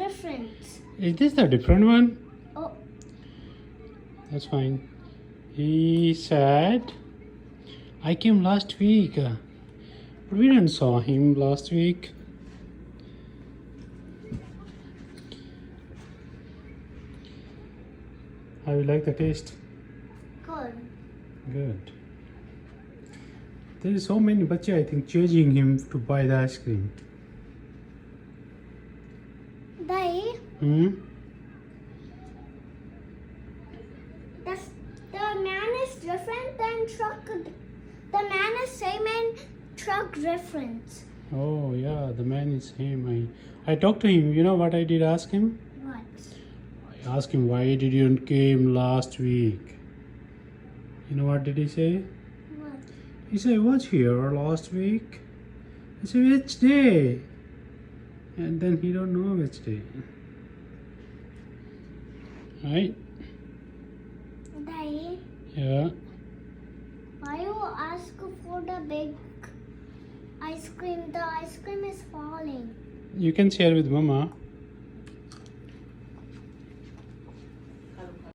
different. Is this the different one? Oh, That's fine. He said, I came last week. But we didn't saw him last week. How you like the taste? good. Good. There is so many bache, I think, chasing him to buy the ice cream. Daddy, Hmm? the man is different than truck. The man is same and truck different. Oh yeah, the man is him. I talked to him. You know what I did ask him? What? I asked him, why did you came last week? You know what did he say? What? He said, I was here last week. I said, which day? And then he don't know which day. Right? Daddy, Yeah. why you ask for the big ice cream? The ice cream is falling. You can share with Mama.